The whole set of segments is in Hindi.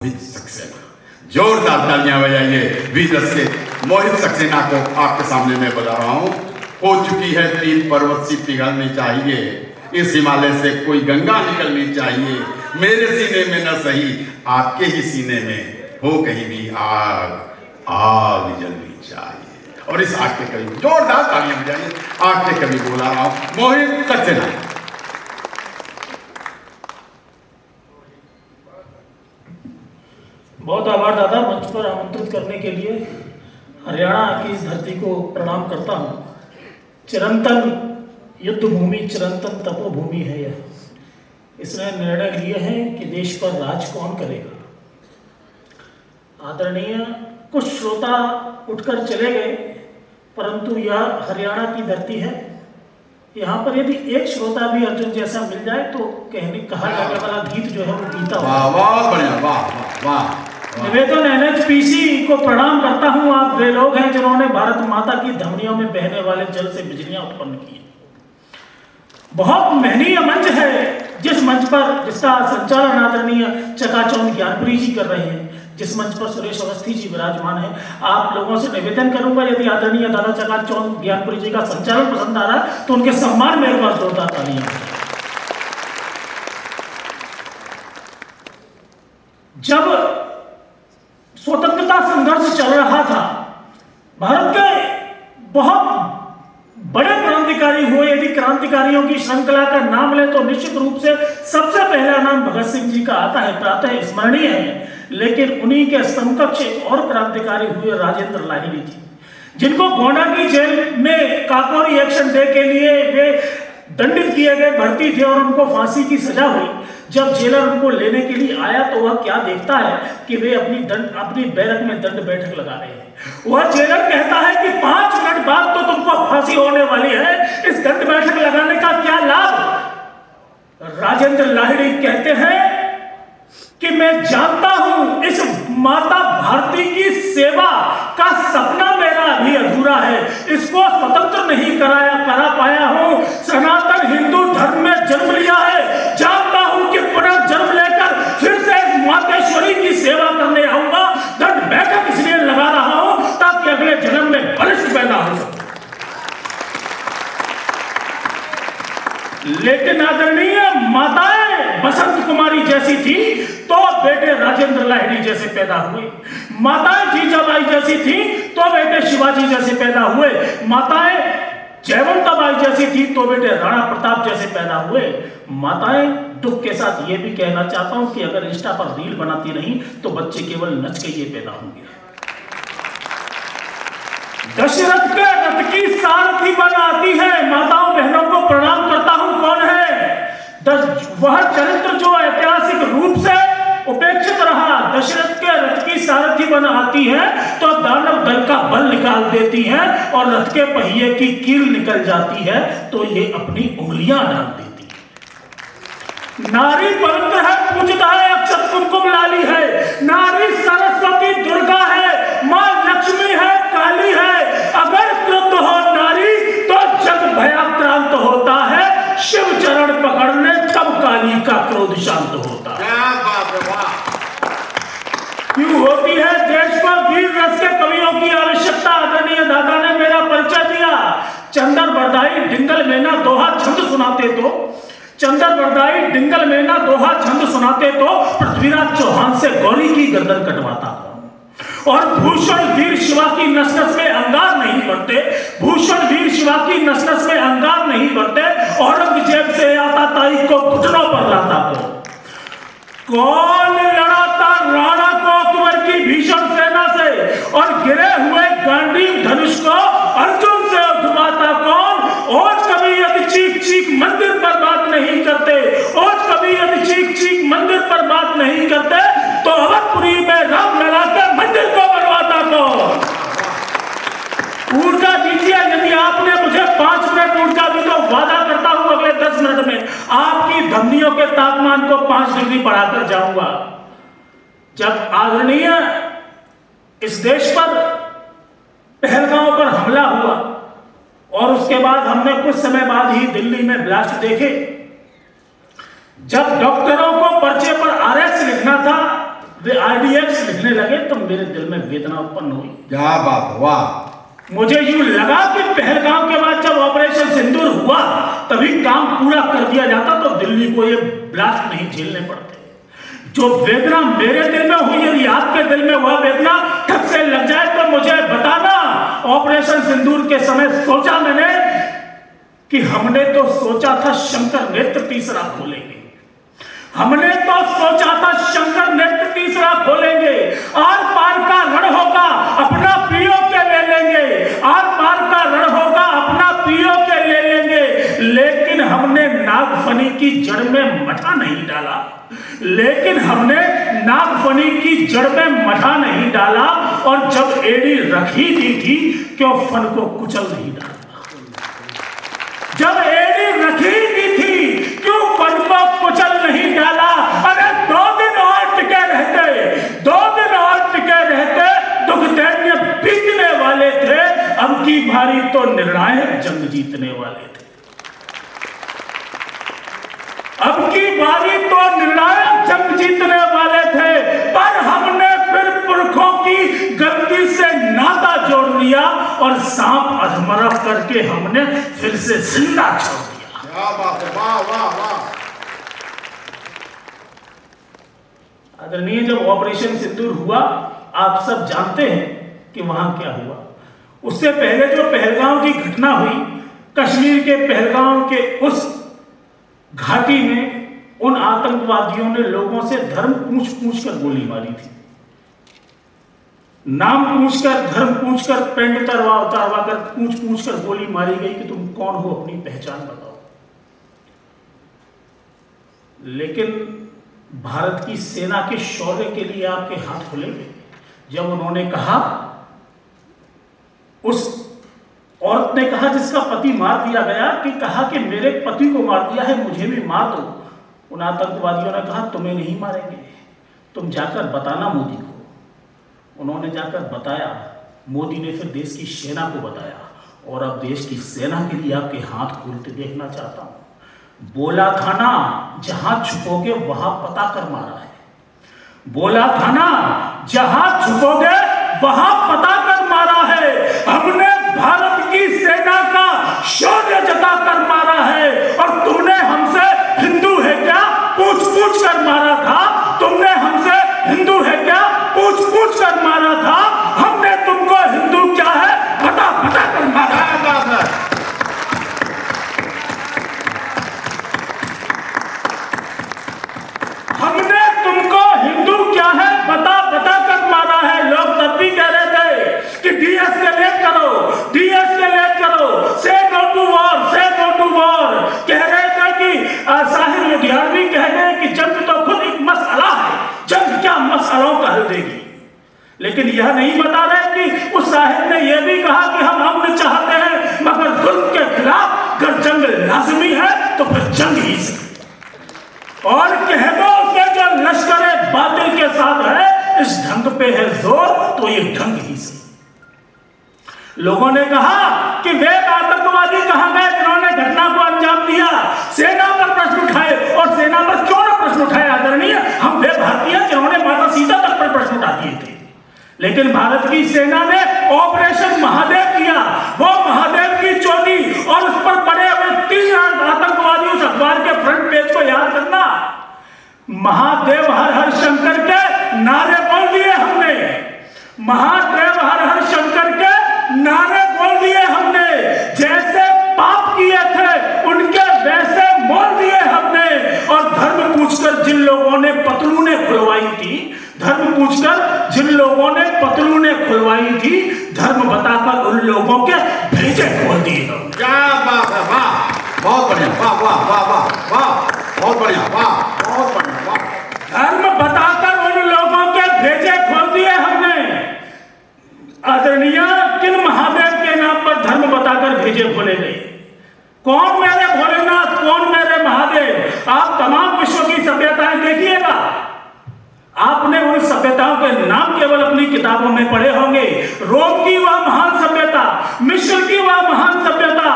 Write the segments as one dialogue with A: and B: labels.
A: मोहित सक्सेना, जोरदार तालियां बजाइए वीर से मोहित सक्सेना को आपके सामने मैं बुला रहा हूं। हो चुकी है 3 पर्वत सी पिघलनी चाहिए, इस हिमालय से कोई गंगा निकलनी चाहिए। मेरे सीने में न सही आपके ही सीने में हो कहीं भी आग, आग जलनी चाहिए। और इस आग के करीब जोरदार तालियां बजाइए, आग के करीब बुला रहा हूं मोहित सक्सेना।
B: बहुत आभार दादा, मंच पर आमंत्रित करने के लिए। हरियाणा की इस धरती को प्रणाम करता हूँ। चिरंतन युद्ध भूमि, चिरंतन तपोभूमि है यह। इसने निर्णय लिए हैं कि देश पर राज कौन करेगा। आदरणीय कुछ श्रोता उठकर चले गए, परंतु यह हरियाणा की धरती है। यहाँ पर यदि एक श्रोता भी अर्जुन जैसा मिल जाए तो कहा जाने वाला गीत जो है वो गीता।
A: वाह बढ़िया, वाह वाह।
B: निवेदन एनएचपीसी को प्रणाम करता हूं। आप वे लोग हैं जिन्होंने भारत माता की धमनियों में बहने वाले जल से बिजलियां उत्पन्न की। बहुत महनीय मंच है जिस मंच पर जिसका संचालन आदरणीय चकाचौंध ज्ञानपुरी जी कर रहे हैं, जिस मंच पर सुरेश अवस्थी जी विराजमान है। आप लोगों से निवेदन करूंगा, यदि आदरणीय दादा चकाचौंध ज्ञानपुरी जी का संचालन पसंद आ रहा है तो उनके सम्मान में एक बार जोरदार तालियां। जब स्वतंत्रता संघर्ष चल रहा था, भारत के बहुत बड़े क्रांतिकारी हुए। यदि क्रांतिकारियों की श्रृंखला का नाम ले तो निश्चित रूप से सबसे पहला नाम भगत सिंह जी का आता है, प्रातः स्मरणीय है। लेकिन उन्हीं के समकक्ष और क्रांतिकारी हुए राजेंद्र लाहिड़ी जी, जिनको गोंडा की जेल में काकोरी एक्शन डे के लिए वे दंडित किए गए, भर्ती थे और उनको फांसी की सजा हुई। जब जेलर उनको लेने के लिए आया तो वह क्या देखता है कि वे अपनी बैरक में दंड बैठक लगा रहे हैं। वह जेलर कहता है कि 5 मिनट बाद तो तुमको फांसी होने वाली है, इस दंड बैठक लगाने का क्या लाभ। राजेंद्र लाहिड़ी कहते हैं कि मैं जानता हूं इस माता भारती की सेवा का सपना मेरा अभी अधूरा है, इसको स्वतंत्र नहीं करा पाया हूं। सनातन हिंदू धर्म में जन्म लिया है, जानता हूं कि पुनः जन्म लेकर फिर से इस मातेश्वरी की सेवा करने आऊंगा। दंड बैठक इसलिए लगा रहा हूं ताकि अगले जन्म में बलिष्ठ पैदा हो सके। लेकिन आदरणीय माताएं बसंत कुमारी जैसी थी तो बेटे राजेंद्र लाहिड़ी जैसे पैदा हुए। माताएं जीजाबाई जैसी थी तो बेटे शिवाजी जैसे पैदा हुए। माताएं जयवंताबाई जैसी थी तो बेटे राणा प्रताप जैसे पैदा हुए। माताएं, दुख के साथ ये भी कहना चाहता हूं कि अगर इंस्टा पर रील बनाती नहीं तो बच्चे केवल नच के ये पैदा होंगे। दशरथ के रथ की सारथी बनाती है। माताओं बहनों को प्रणाम करता हूं। कौन है वह चरित्र जो ऐतिहासिक रूप से उपेक्षित रहा। दशरथ के रथ की सारथी बनाती है तो दानव दल का बल निकाल देती है और रथ के पहिए की कील निकल जाती है तो ये अपनी उंगलियां डाल देती है। नारी पवित्र है, पूजिता है, अक्षत कुमकुम लाली है। नारी सरस्वती दुर्गा है, मां लक्ष्मी है, काली है। अगर क्रुद्ध हो नारी तो जग भयाक्रांत होता है। शिव चरण पकड़ने तब काली का क्रोध शांत होता है। क्यों होती है देश को वीर रस के कवियों की आवश्यकता। आदरणीय दादा ने मेरा परिचय दिया। चंदर बरदाई डिंगल मेना दोहा छंद सुनाते तो सुनाते तो पृथ्वीराज चौहान से गौरी की गर्दन कटवाता हूं। और भूषण वीर शिवा की नस नस में अंगार नहीं बढ़ते। भूषण वीर शिवा की नस नस में अंगार नहीं बढ़ते। औरंगजेब से आता ताई को घुटनों पर लाता को। कौन लड़ाता राणा को अकबर की भीषण सेना से और गिरे हुए गांडीव धनुष को अर्जुन से उठवाता कौन। और कभी यदि चीख चीख मंदिर पर बात नहीं करते, और कभी यदि चीख चीख मंदिर पर बात नहीं करते तो अवधपुरी में राम लला के मंदिर को बनवाता कौन। ऊर्जा दीजिए। यदि आपने मुझे 5 मिनट ऊर्जा दी तो वादा करता हूं अगले 10 मिनट में आपकी धमनियों के तापमान को 5 डिग्री बढ़ाकर जाऊंगा। जब आदरणीय इस देश पर पहलगांव पर हमला हुआ और उसके बाद हमने कुछ समय बाद ही दिल्ली में ब्लास्ट देखे, जब डॉक्टरों को पर्चे पर आरएक्स लिखना था वे आरडीएक्स लिखने लगे तो मेरे दिल में वेदना उत्पन्न हुई।
A: क्या बात, वाह।
B: मुझे यूं लगा कि पहलगाम के बाद जब ऑपरेशन सिंदूर हुआ तभी काम पूरा कर दिया जाता तो दिल्ली को ये ब्लास्ट नहीं झेलने पड़ते। जो वेदना मेरे दिल में हुई, यदि आपके दिल में वह वेदना ठग से लग जाए तो मुझे बताना। ऑपरेशन सिंदूर के समय सोचा मैंने कि हमने तो सोचा था शंकर नेत्र तीसरा खोलेंगे, हमने तो सोचा था शंकर नेत्र तीसरा खोलेंगे, आर पार का रण होगा अपना पीओ के ले लेंगे, आर पार का रण होगा अपना पीओ के ले लेंगे। लेकिन हमने नागफनी की जड़ में मठा नहीं डाला, लेकिन हमने नागफनी की जड़ में मठा नहीं डाला, और जब एड़ी रखी दी थी क्यों फन को कुचल नहीं डाला। जब एड़ी रखी दी थी क्यों फन को कुचल नहीं डाला। अरे 2 दिन और टिके रहते, 2 दिन और टिके रहते, दुख दैन्य बीतने वाले थे। अब की बारी तो निर्णायक जंग जीतने वाले थे, अब की बारी तो निर्णायक जंग जीतने वाले थे। पर हमने फिर पुरखों की गलती से नाता जोड़ लिया और सांप अधमरा करके हमने फिर से जिंदा छोड़ दिया।
A: क्या बात है, वाह वाह वाह।
B: आदरणीय, जब ऑपरेशन सिंदूर हुआ आप सब जानते हैं कि वहां क्या हुआ। उससे पहले जो पहलगाम की घटना हुई, कश्मीर के पहलगाम के उस घाटी में उन आतंकवादियों ने लोगों से धर्म पूछ कर गोली मारी थी, नाम पूछकर, धर्म पूछकर, पेंड उतारवा कर पूछ कर गोली मारी गई कि तुम कौन हो, अपनी पहचान बताओ। लेकिन भारत की सेना के शौर्य के लिए आपके हाथ खुलेंगे जब उन्होंने कहा, उस औरत ने कहा जिसका पति मार दिया गया, कि कहा कि मेरे पति को मार दिया है, मुझे भी मार दो। उन आतंकवादियों ने कहा तुम्हें नहीं मारेंगे, तुम जाकर बताना मोदी को। उन्होंने जाकर बताया, मोदी ने फिर देश की सेना को बताया, और अब देश की सेना के लिए आपके हाथ खोलते देखना चाहता हूं। बोला था ना जहां छुपोगे वहां पता कर मारा है, बोला था ना जहां छुपोगे वहां पता कर मारा है। हमने भारत की सेना का शौर्य जता कर मारा है, और तुमने हमसे हिंदू है क्या पूछ कर मारा था, तुमने हमसे हिंदू है क्या पूछ कर मारा था। हमने तुमको हिंदू क्या है बता कर मारा। हमने तुमको हिंदू क्या है बता कर मारा है। लोग तब भी कह रहे थे कि डीएस्केलेट करो, से नो टू वॉर। कह रहे थे कि साहिर लुधियानवी कह रहे कि जंग तो खुद एक मसला है, जंग क्या मसलों का हल देगी। लेकिन यह नहीं बता रहे कि उस साहिर ने यह भी कहा कि हम अमन चाहते हैं, मगर जुल्म के खिलाफ अगर जंग लाजमी है तो फिर जंग ही से। और कह दो कि जो लश्कर बातिल के साथ है, इस ढंग पे है जोर तो ये ढंग ही से। लोगों ने कहा कि वे आतंकवादी कहां गए जिन्होंने घटना को अंजाम दिया। सेना पर प्रश्न उठाए, और सेना पर क्यों ना प्रश्न उठाए आदरणीय, हम वे भारतीय जिन्होंने माता सीता तक पर प्रश्न उठा दिए थे। लेकिन भारत की सेना ने ऑपरेशन महादेव किया, वो महादेव की चोटी, और उस पर पड़े हुए 3 आतंकवादी, उस अखबार के फ्रंट पेज को याद करना, महादेव हर हर शंकर के नारे बोल दिए हमने, महादेव हर हर शंकर के नारे बोल दिए हमने। जैसे पाप किए थे उनके वैसे मोल दिए हमने। और धर्म पूछकर जिन लोगों ने पतलूने खुलवाई थी, धर्म पूछकर जिन लोगों ने पतलूने खुलवाई थी, धर्म बताकर उन लोगों के भेजे खोल दिए।
A: क्या बात है, वाह, बहुत बढ़िया, वाह वाह वाह वाह वाह, बहुत बढ़िया, वाह, बहुत बढ़िया, वाह।
B: धर्म बताकर उन लोगों के भेजे खोल दिए हमने। आदरणीय, किन महादेव के नाम पर धर्म बताकर भेजे खोले गए? कौन मेरे भोलेनाथ, कौन मेरे महादेव? आप तमाम विश्व की सभ्यताएं देखिएगा, आपने उन सभ्यताओं के नाम केवल अपनी किताबों में पढ़े होंगे। रोम की वह महान सभ्यता, मिस्र की वह महान सभ्यता,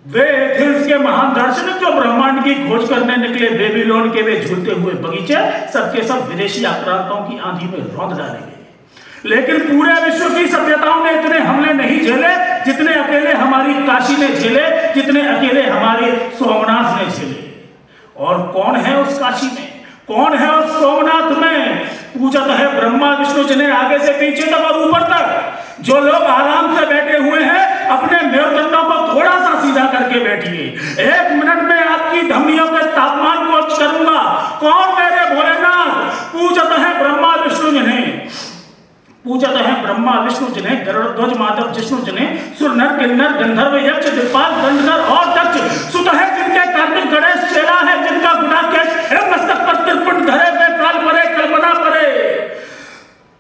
B: वे एथेंस के के महान दार्शनिक जो ब्रह्मांड की खोज करने निकले बेबीलोन के वे झूलते हुए बगीचे सबके सब विदेशी आक्रांताओं की आंधी में रौंद डालेंगे। लेकिन पूरे विश्व की सभ्यताओं ने इतने हमले नहीं झेले जितने अकेले हमारी काशी ने झेले, जितने अकेले हमारे सोमनाथ ने झेले। और कौन है उस काशी में, कौन है उस सोमनाथ में? पूजत है ब्रह्मा विष्णु जिन्हें आगे से पीछे तक और ऊपर तक। जो लोग आराम से बैठे हुए हैं अपने मेरुदंडों को थोड़ा सा सीधा करके बैठिए। 1 मिनट में आपकी धमनियों के तापमान को करूंगा। कौन मेरे भोलेनाथ? पूजत है ब्रह्मा विष्णु जिन्हें, पूजत है ब्रह्मा विष्णु जिन्हें, गरुड़ ध्वज माधव जिष्णु जिन्हें, सुर नर किन्नर गंधर्व यक्ष दिक्पाल गंधर्व और दक्ष सुत है जिनके कार्तिक गणेश चेला है जिनका गुणाकेश है मस्तक पर त्रिपुट धरे वे काल परे कल्पना परे।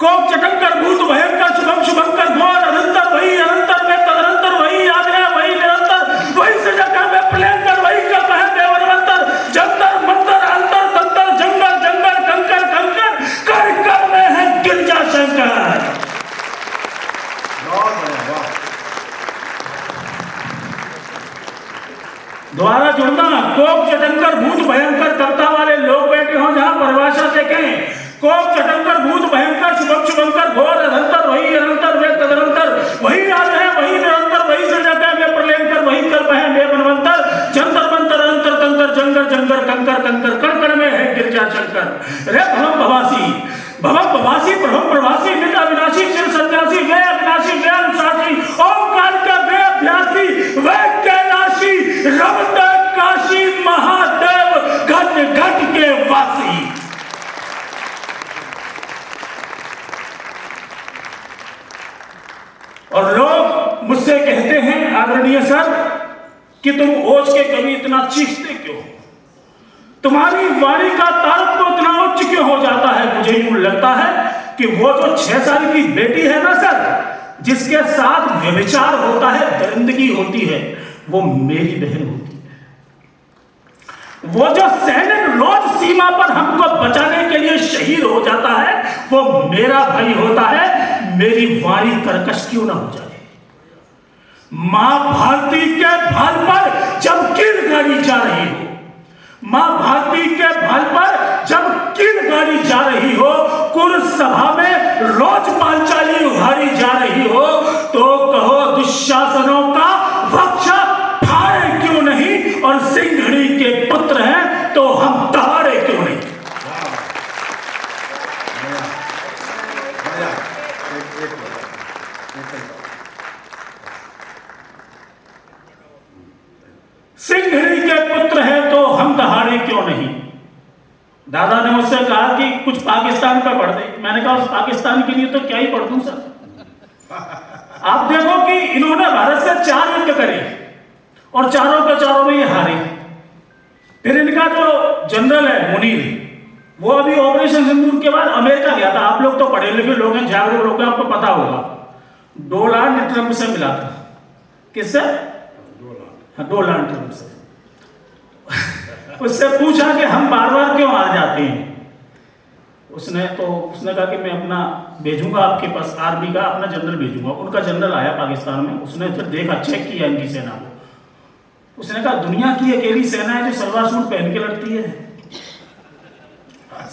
B: कोक चटंकर भूत भयंकर शुभम शुभंकर घोर अनंतर वही अनंतर में तदनंतर वही आज्ञा वही निरंतर वही सजग में प्लेंकर वही कल्प है देवरवंतर जंतर मंतर अंतर तंतर जंगल जंगल कंकर कंकर कर कर में है गिरजा शंकर। द्वारा जुड़ना कोक चटंकर भूत भयंकर कविता वाले लोग बैठे हों जहां परिभाषा देखें। कोक चटंकर भूत भयंकर शुभम शुभंकर घोर अनंतर वही अनंतर वे तदनंतर वही आद है वही निरंतर वही सजग है वे प्रलयंकर वही कल्प है वे बनवंतर जंतर मंतर अंतर तंतर जंगर जंगर कंकर कंकर कण कण में है गिरजा शंकर। रे भवम भवासी प्रभम प्रवासी नित अविनाशी चिर सन्यासी वे अविनाशी वे अनुशासी ओंकार का वे अभ्यासी वे कैलाशी रमत काशी महादेव घट घट के वासी। और लोग मुझसे कहते हैं आदरणीय सर कि तुम ओझ के कभी इतना चीखते क्यों, तुम्हारी वाणी का तारक तो इतना उच्च क्यों हो जाता है? मुझे यूं लगता है कि वो जो 6 साल की बेटी है ना सर, जिसके साथ व्यभिचार होता है दरिंदगी होती है, वो मेरी बहन होती है। वो जो सैनिक रोज सीमा पर हमको बचाने के लिए शहीद हो जाता है वो मेरा भाई होता है। मेरी वाणी कर्कश क्यों ना हो जाए? मां भारती के भाल पर जब कील गाड़ी जा रही हो, मां भारती के भाल पर जब कील गाड़ी जा रही हो, कुरुस सभा में रोज पांचाली उभारी जा रही हो, तो कहो दुशासनों का वक्ष फाड़े क्यों नहीं? और सिंघड़ी के पुत्र हैं तो हम दहाड़े क्यों नहीं? सिंघड़ी के पुत्र हैं तो हम दहाड़े क्यों नहीं? दादा ने मुझसे कहा कि कुछ पाकिस्तान का पढ़ दे। मैंने कहा उस पाकिस्तान के लिए तो क्या ही पढ़ दूं सर। आप देखो कि इन्होंने भारत से 4 युद्ध करे और चारों के चारों में ये हारे। फिर इनका जो जनरल है मुनीर, वो अभी ऑपरेशन सिंदूर के बाद अमेरिका गया था। आप लोग तो पढ़े लिखे लोग हैं, जागरूक लोग हैं, आपको पता होगा। डोनाल्ड ट्रंप से मिला था। किससे? डोनाल्ड ट्रंप से। उससे पूछा कि हम बार बार क्यों हार जाते हैं। उसने कहा कि मैं अपना भेजूंगा आपके पास, आर्मी का अपना जनरल भेजूंगा। उनका जनरल आया पाकिस्तान में, उसने फिर देखा, चेक किया इनकी सेना को। उसने कहा दुनिया की अकेली सेना है जो सलवार सूट पहन के लड़ती है।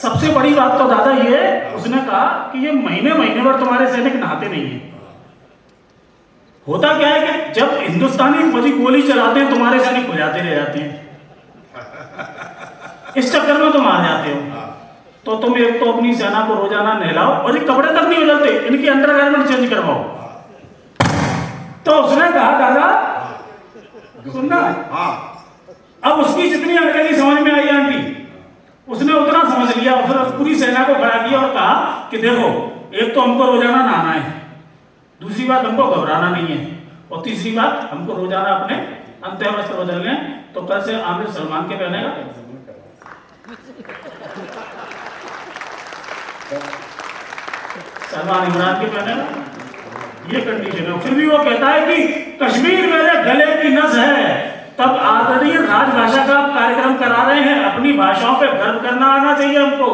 B: सबसे बड़ी बात तो दादा ये, उसने कहा कि ये महीने महीने भर तुम्हारे सैनिक नहाते नहीं है। होता क्या है कि जब हिंदुस्तानी फौजी गोली चलाते हैं तुम्हारे सैनिक खुजाते रह जाते हैं। इस चक्कर में तुम आ जाते हो। तो तुम एक तो अपनी सेना को रोजाना नहलाओ और ये कपड़े तक नहीं बदलते, इनकी अंडरगारमेंट चेंज करवाओ। तो उसने कहा दादा सुनना, अब उसकी जितनी अंग्रेजी समझ में आई आंटी, उसने उतना समझ लिया। फिर पूरी सेना को खड़ा किया और कहा कि देखो, एक तो हमको रोजाना नहाना है, दूसरी बात हमको घबराना नहीं है, और तीसरी बात हमको रोजाना अपने अंत्य वस्त्र बदलने। तो कल से आमिर सलमान के पहनेगा, सलमान इमरान के पहनेगा, ये कंडीशन है। फिर भी वो कहता है कि कश्मीर मेरे गले की नस है। तब आदरणीय राजभाषा का आप कार्यक्रम करा रहे हैं, अपनी भाषाओं पे गर्व करना आना चाहिए हमको।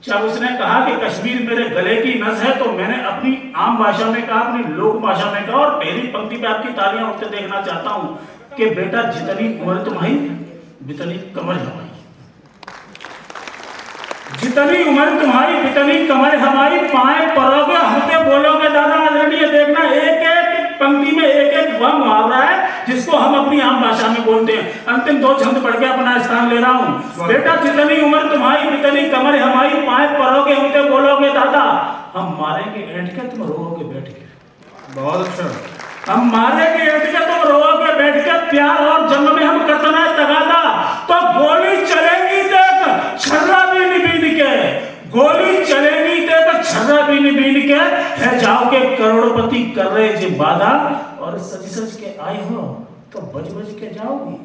B: जब उसने कहा कि कश्मीर मेरे गले की नस है, तो मैंने अपनी आम भाषा में कहा, अपनी लोक भाषा में कहा, और पहली पंक्ति पे आपकी तालियां उठते देखना चाहता हूं कि बेटा जितनी उम्र तुम्हारी बितनी कमर हमारी, जितनी उम्र तुम्हारी बितनी कमर हमारी, पाए परोगे हमसे बोलोगे दादा आदरणीय। देखना एक एक पंक्ति में एक एक वह मुहावरा है जिसको हम अपनी आम भाषा में बोलते हैं। अंतिम दो छंद पढ़ के अपना स्थान ले रहा हूँ। बेटा जितनी उम्र तुम्हारी बितनी कमर हमारी, पाए परोगे हमसे बोलोगे दादा, हम मारेंगे ऐंठ के तुम रोओगे बैठ के।
A: बहुत अच्छा।
B: हम मारेंगे ऐंठ के तुम रोओगे बैठ के, प्यार और जंग में हम करतना है तगादा, तो गोली चलेगी देख छर्रा बीन बीन के, गोली चलेगी देख छर्रा बीन बीन के, है जाओगे करोड़पति कर रहे जी वादा, और सच सच के आए हो तो बज बज के जाओगे,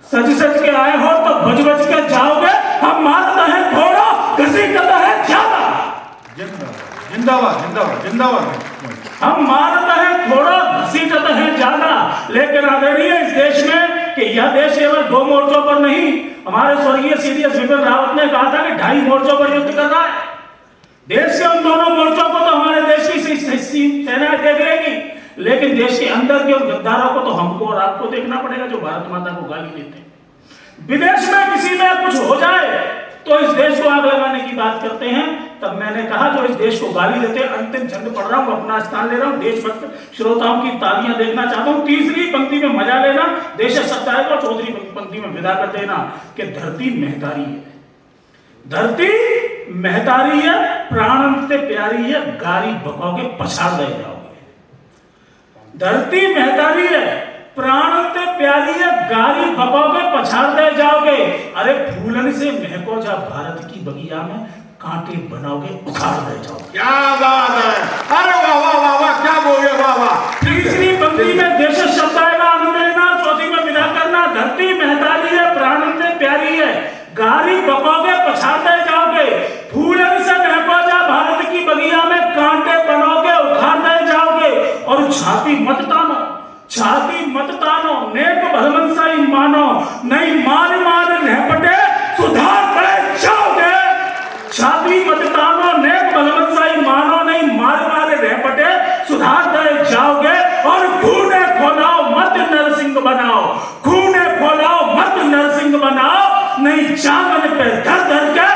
B: सच सच के आए हो तो बज बज के जाओगे। हम मारता है घोड़ा घसी करता है ज्यादा,
A: जिंदाबाद जिंदाबाद जिंदाबाद।
B: हम मारता है थोड़ा घसीटता है ज्यादा, लेकिन आदरणीय इस देश में कि यह देश केवल दो मोर्चों पर नहीं, हमारे स्वर्गीय सीडीएस बिपिन रावत ने कहा था कि 2.5 मोर्चों पर युद्ध कर रहा है। देश के उन दोनों मोर्चों को तो हमारे देश की सेना देख लेगी, लेकिन देश के अंदर के उन गद्दारों को तो हमको और आपको देखना पड़ेगा जो भारत माता को गाली देते हैं। विदेश में किसी में कुछ हो जाए तो इस देश को आग लगाने की बात करते हैं। तब मैंने कहा जो इस देश को गाली देते हैं, अंतिम छंद पढ़ रहा हूं, अपना स्थान ले रहा हूं, देशभक्त श्रोताओं की तालियां देखना चाहता हूं। तीसरी पंक्ति में मजा लेना, देश सत्ता है, और चौथी पंक्ति में विदा कर देना कि धरती महतारी है, धरती महतारी है, प्राण से प्यारी है, गारी बकोगे पछाड़ दे जाओगे। धरती महतारी है, प्राण से प्यारी है, गारी बकोगे पछाड़ दे जाओगे। अरे फूलन से महको जा भारत की बगिया में, कांटे बनाओगे उखाड़ दे जाओगे।
A: क्या बात है, अरे वाह वाह वाह वाह, क्या बोले वाह वाह।
B: तीसरी पंक्ति में देश शब्द आएगा, आनंद लेना, चौथी में विदा करना। धरती महतारी है, प्राण से प्यारी है, गारी बकोगे पछाड़ दे जाओगे। फूलन से महको जा भारत की बगिया में, कांटे बनाओगे उखाड़ दे जाओगे। और छाती मत तानो, छाती मत तानो, नेक भलमनसाई मानो, नहीं मार मार रहपटे सुधार पड़े जाओगे। छाती मत तानो, नेक भलमनसाई मानो, नहीं मार मार रहपटे सुधार दे जाओगे। और खूने खोलाओ मत नरसिंह बनाओ, खूने खोलाओ मत नरसिंह बनाओ, नहीं चांगन पे धर धर के